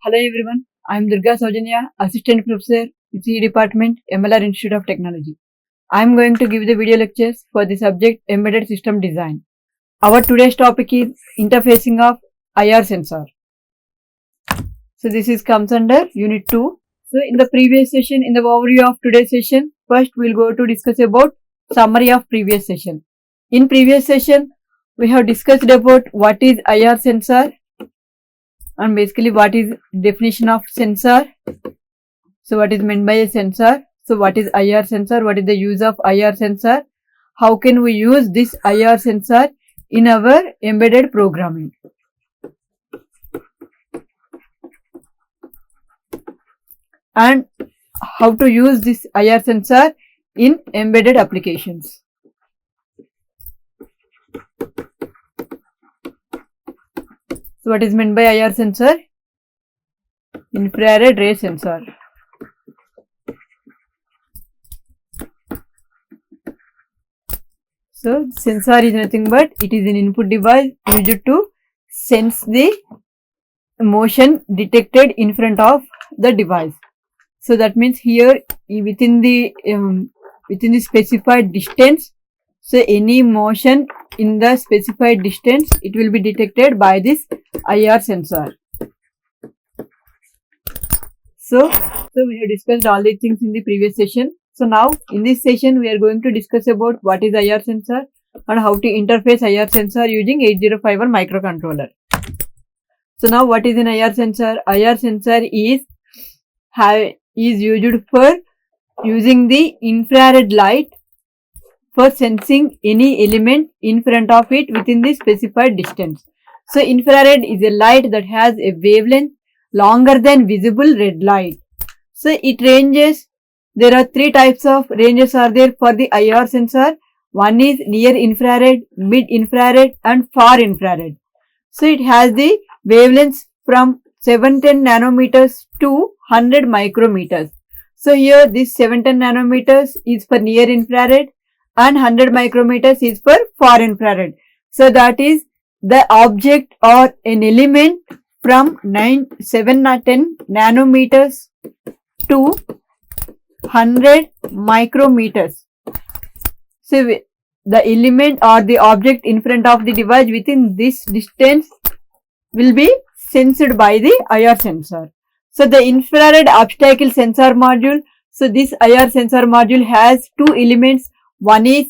Hello everyone, I am Durga Saujanya, Assistant Professor, CE Department, MLR Institute of Technology. I am going to give the video lectures for the subject Embedded System Design. Our today's topic is interfacing of IR sensor. So this comes under Unit 2. So in the previous session, in the overview of today's session, first we will go to discuss about summary of previous session. In previous session, we have discussed about what is IR sensor and basically what is definition of sensor. So what is meant by a sensor? So what is IR sensor? What is the use of IR sensor? How can we use this IR sensor in our embedded programming? And how to use this IR sensor in embedded applications. So what is meant by IR sensor? Infrared ray sensor. So sensor is nothing but it is an input device used to sense the motion detected in front of the device. So that means here within the specified distance, so any motion in the specified distance, it will be detected by this IR sensor. So we have discussed all these things in the previous session. So now in this session, we are going to discuss about what is IR sensor and how to interface IR sensor using 8051 microcontroller. So now what is an IR sensor? IR sensor is used for using the infrared light for sensing any element in front of it within the specified distance. So infrared is a light that has a wavelength longer than visible red light. So it ranges, there are three types of ranges are there for the IR sensor. One is near infrared, mid infrared and far infrared. So it has the wavelengths from 710 nanometers to 100 micrometers. So here this 710 nanometers is for near infrared and 100 micrometers is for far infrared. So that is the object or an element from 710 nanometers to 100 micrometers. So the element or the object in front of the device within this distance will be sensed by the IR sensor. So the infrared obstacle sensor module. So this IR sensor module has two elements. One is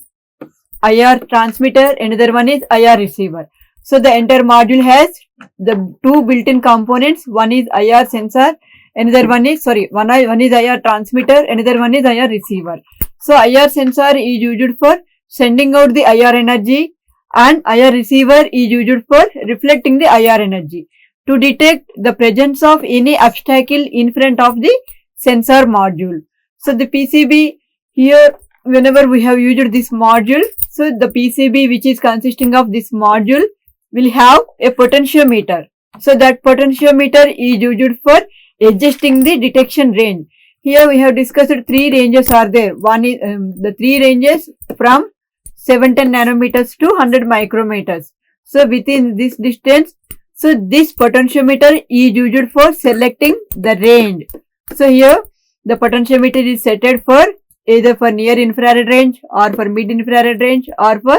IR transmitter, another one is IR receiver. So the entire module has the two built-in components. One is IR sensor, another one is one is IR transmitter, another one is IR receiver. So IR sensor is used for sending out the IR energy and IR receiver is used for reflecting the IR energy to detect the presence of any obstacle in front of the sensor module. So the PCB here, whenever we have used this module, so the PCB which is consisting of this module will have a potentiometer. So that potentiometer is used for adjusting the detection range. Here we have discussed three ranges are there. One is the three ranges from 710 nanometers to 100 micrometers. So within this distance, so this potentiometer is used for selecting the range. So here the potentiometer is set for either for near infrared range or for mid infrared range or for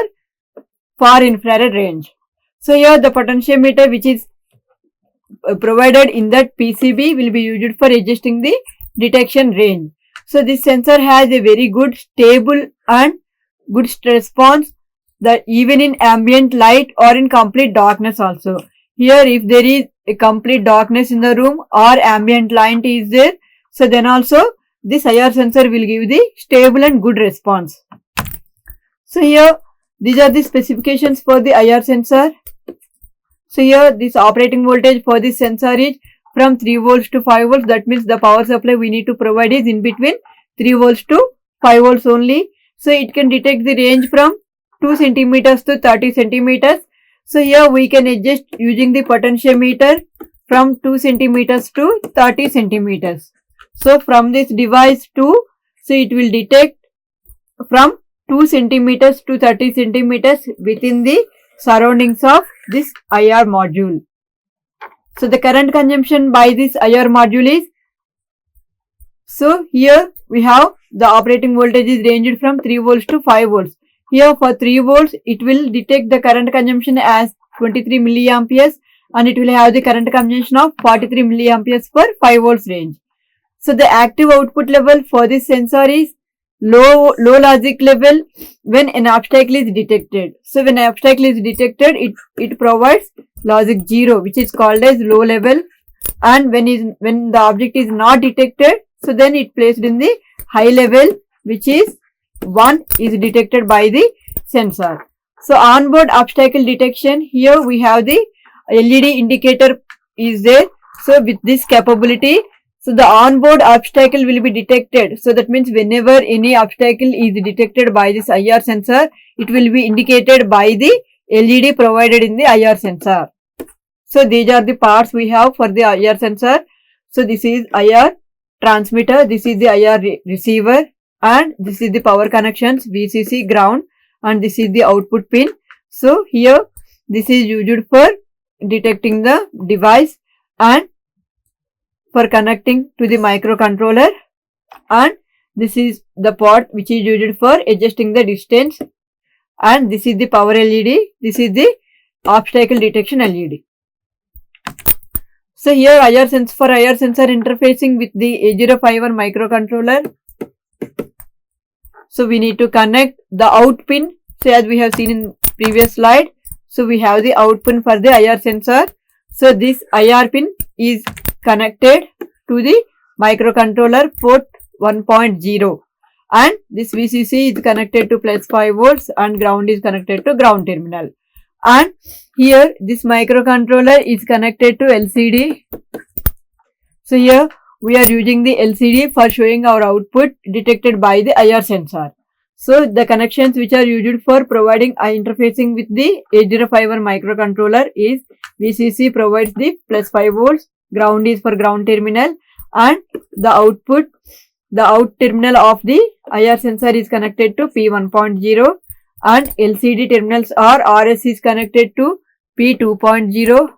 far infrared range. So here the potentiometer which is provided in that PCB will be used for adjusting the detection range. So this sensor has a very good stable and good response that even in ambient light or in complete darkness also. Here if there is a complete darkness in the room or ambient light is there, so then also this IR sensor will give the stable and good response. So here these are the specifications for the IR sensor. So here this operating voltage for this sensor is from 3 volts to 5 volts. That means the power supply we need to provide is in between 3 volts to 5 volts only. So it can detect the range from 2 centimeters to 30 centimeters. So here we can adjust using the potentiometer from 2 centimeters to 30 centimeters. So from this device to, so it will detect from 2 centimeters to 30 centimeters within the surroundings of this IR module. So the current consumption by this IR module is, so here we have the operating voltage is ranged from 3 volts to 5 volts. Here for 3 volts it will detect the current consumption as 23 milliamperes and it will have the current consumption of 43 milliamperes for 5 volts range. So the active output level for this sensor is low logic level when an obstacle is detected. So when an obstacle is detected, it provides logic 0, which is called as low level, and when the object is not detected, so then it placed in the high level, which is 1 is detected by the sensor. So onboard obstacle detection, here we have the LED indicator is there. So with this capability, so the onboard obstacle will be detected. So that means whenever any obstacle is detected by this IR sensor, it will be indicated by the LED provided in the IR sensor. So these are the parts we have for the IR sensor. So this is IR transmitter, this is the IR receiver, and this is the power connections, VCC, ground, and this is the output pin. So here this is used for detecting the device and for connecting to the microcontroller, and this is the port which is used for adjusting the distance, and this is the power LED, this is the obstacle detection LED. So here IR sensor interfacing with the 8051 microcontroller. So we need to connect the out pin. So as we have seen in previous slide, so we have the out pin for the IR sensor. So this IR pin is connected to the microcontroller port 1.0, and this VCC is connected to plus 5 volts and ground is connected to ground terminal, and here this microcontroller is connected to LCD. So here we are using the LCD for showing our output detected by the IR sensor. So the connections which are used for providing interfacing with the 8051 microcontroller is VCC provides the plus 5 volts, ground is for ground terminal, and the output, the out terminal of the IR sensor is connected to P1.0, and LCD terminals or RS is connected to P2.0,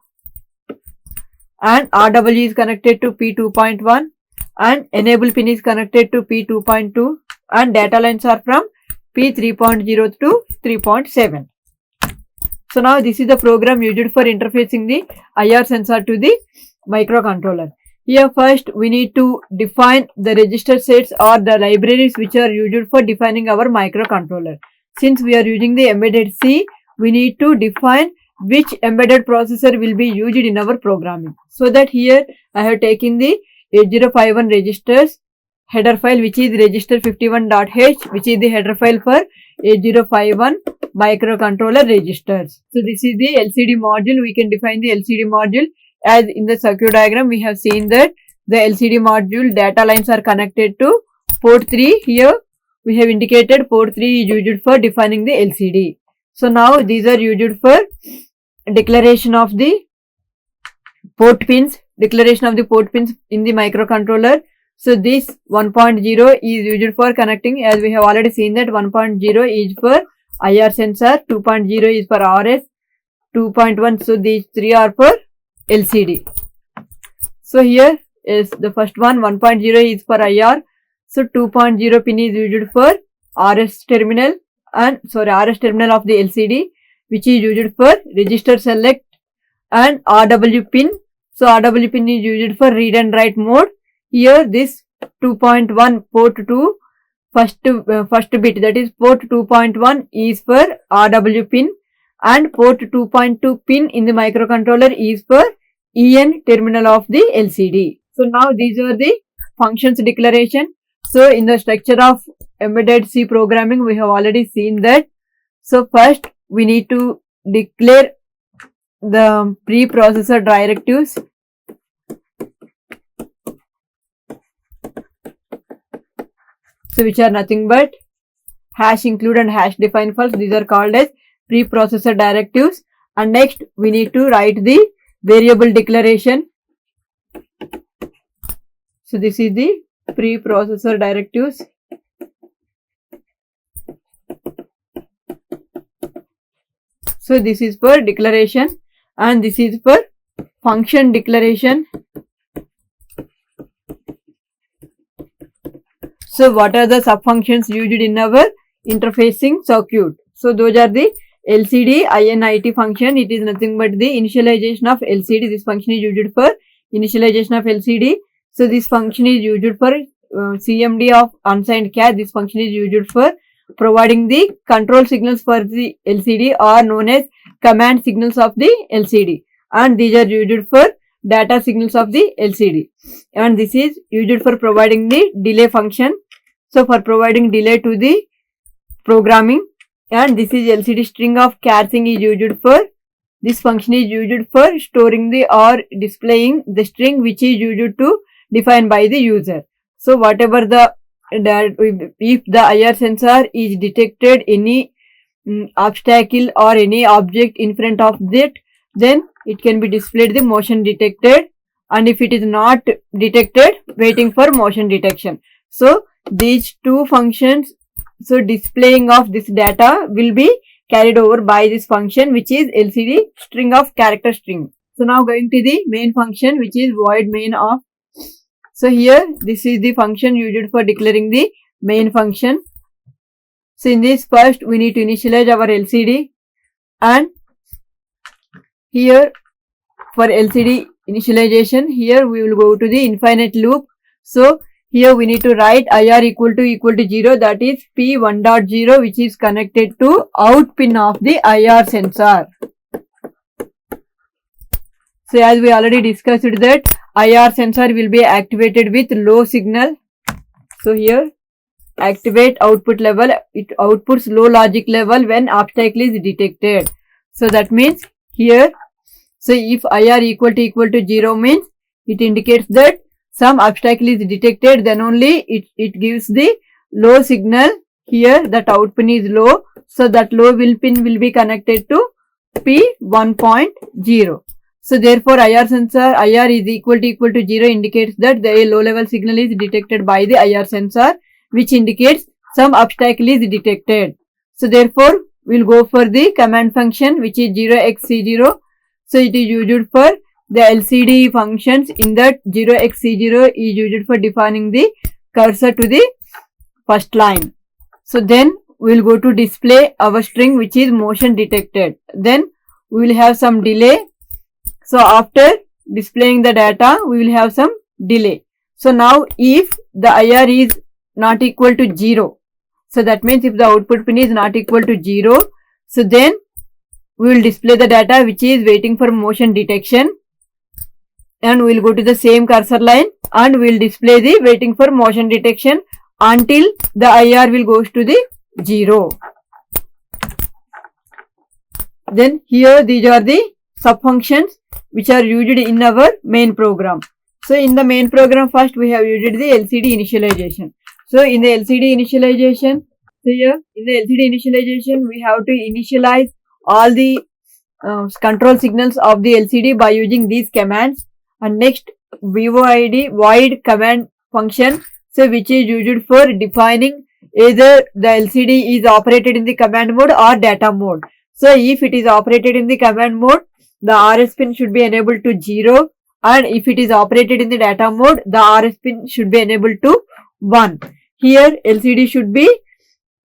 and RW is connected to P2.1, and enable pin is connected to P2.2, and data lines are from P3.0 to 3.7. So now this is the program used for interfacing the IR sensor to the microcontroller. Here first we need to define the register sets or the libraries which are used for defining our microcontroller. Since we are using the embedded C, we need to define which embedded processor will be used in our programming. So that here I have taken the 8051 registers header file, which is register51.h, which is the header file for 8051 microcontroller registers. So this is the LCD module. We can define the LCD module as in the circuit diagram. We have seen that the LCD module data lines are connected to port 3. Here we have indicated port 3 is used for defining the LCD. So now these are used for declaration of the port pins, in the microcontroller. So this 1.0 is used for connecting, as we have already seen that 1.0 is for IR sensor, 2.0 is for RS, 2.1, so these three are for LCD. So here is the first one, 1.0 is for IR, so 2.0 pin is used for RS terminal of the LCD, which is used for register select, and RW pin. So RW pin is used for read and write mode. Here this 2.1 port 2 first bit, that is port 2.1 is for RW pin, and port 2.2 pin in the microcontroller is for EN terminal of the LCD. So now these are the functions declaration. So in the structure of embedded C programming, we have already seen that. So first we need to declare the preprocessor directives. So which are nothing but hash include and hash define false. These are called as preprocessor directives. And next we need to write the variable declaration. So this is the preprocessor directives. So this is for declaration and this is for function declaration. So what are the subfunctions used in our interfacing circuit? So those are the LCD INIT function. It is nothing but the initialization of LCD. This function is used for initialization of LCD. So this function is used for CMD of unsigned cache. This function is used for providing the control signals for the LCD, are known as command signals of the LCD, and these are used for data signals of the LCD, and this is used for providing the delay function. So for providing delay to the programming, and this is LCD string of caching is used for, this function is used for storing the or displaying the string which is used to define by the user. So whatever the if the IR sensor is detected any obstacle or any object in front of that, then it can be displayed the motion detected, and if it is not detected, waiting for motion detection. So these two functions, so displaying of this data will be carried over by this function which is LCD string of character string. So now going to the main function which is void main of. So here this is the function used for declaring the main function. So in this, first we need to initialize our LCD, and here for LCD initialization, here we will go to the infinite loop. So here we need to write IR equal to 0, that is P1.0, which is connected to out pin of the IR sensor. So as we already discussed that IR sensor will be activated with low signal. So here activate output level, it outputs low logic level when obstacle is detected. So that means here, so if IR equal to 0 means it indicates that some obstacle is detected, then only it gives the low signal. Here that out pin is low, so that low pin will be connected to P1.0. So therefore IR sensor IR is equal to 0 indicates that the low level signal is detected by the IR sensor, which indicates some obstacle is detected. So therefore we will go for the command function which is 0xC0. So it is used for the LCD functions. In that 0xC0 is used for defining the cursor to the first line. So then we will go to display our string which is motion detected. Then we will have some delay. So after displaying the data, we will have some delay. So now if the IR is not equal to 0, so that means if the output pin is not equal to 0, so then we will display the data which is waiting for motion detection, and we will go to the same cursor line and we will display the waiting for motion detection until the IR will goes to the 0. Then here these are the subfunctions which are used in our main program. So in the main program, first we have used the LCD initialization. So in the LCD initialization, so here in the LCD initialization we have to initialize all the control signals of the LCD by using these commands. And next void command function, so which is used for defining either the LCD is operated in the command mode or data mode. So if it is operated in the command mode, the RS pin should be enabled to 0, and if it is operated in the data mode, the RS pin should be enabled to 1. Here LCD should be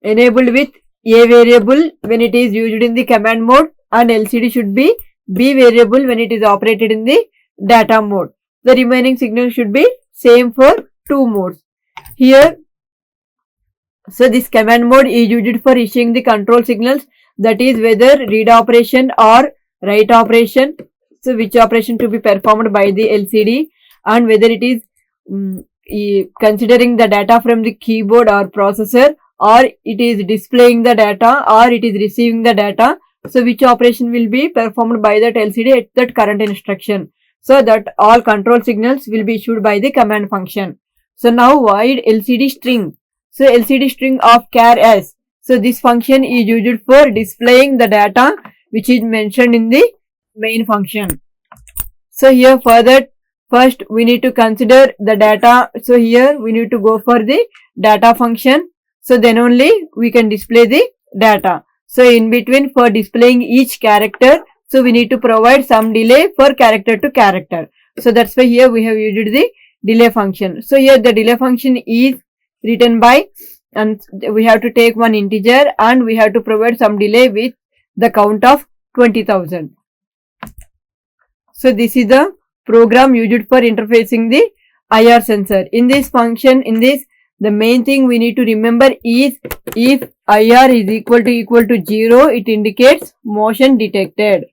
enabled with A variable when it is used in the command mode, and LCD should be B variable when it is operated in the data mode. The remaining signal should be same for two modes. Here, so this command mode is used for issuing the control signals, that is whether read operation or write operation, so which operation to be performed by the LCD, and whether it is considering the data from the keyboard or processor, or it is displaying the data, or it is receiving the data. So which operation will be performed by that LCD at that current instruction. So that all control signals will be issued by the command function. So now void LCD string. So LCD string of char s. So this function is used for displaying the data which is mentioned in the main function. So here further, first we need to consider the data. So here we need to go for the data function. So then only we can display the data. So in between, for displaying each character, So we need to provide some delay for character to character. So that's why here we have used the delay function. So here the delay function is written by, and we have to take one integer and we have to provide some delay with the count of 20,000. So this is the program used for interfacing the IR sensor. In this function, the main thing we need to remember is if IR is equal to 0, it indicates motion detected.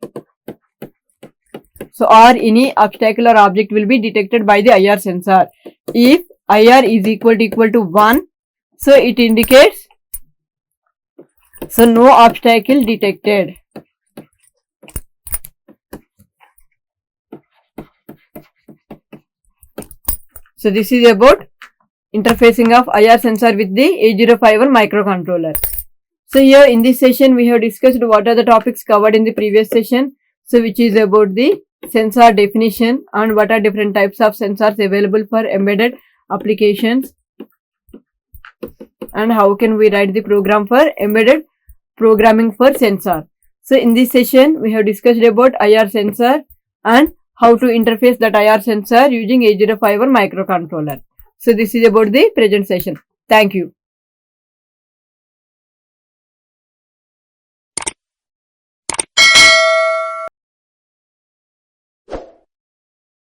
So or any obstacle or object will be detected by the IR sensor. If IR is equal to 1, so it indicates no obstacle detected. So this is about interfacing of IR sensor with the 8051 microcontroller. So here in this session we have discussed what are the topics covered in the previous session. So which is about the sensor definition and what are different types of sensors available for embedded applications, and how can we write the program for embedded programming for sensor. So in this session we have discussed about IR sensor and how to interface that IR sensor using 8051 microcontroller. So this is about the present session. Thank you.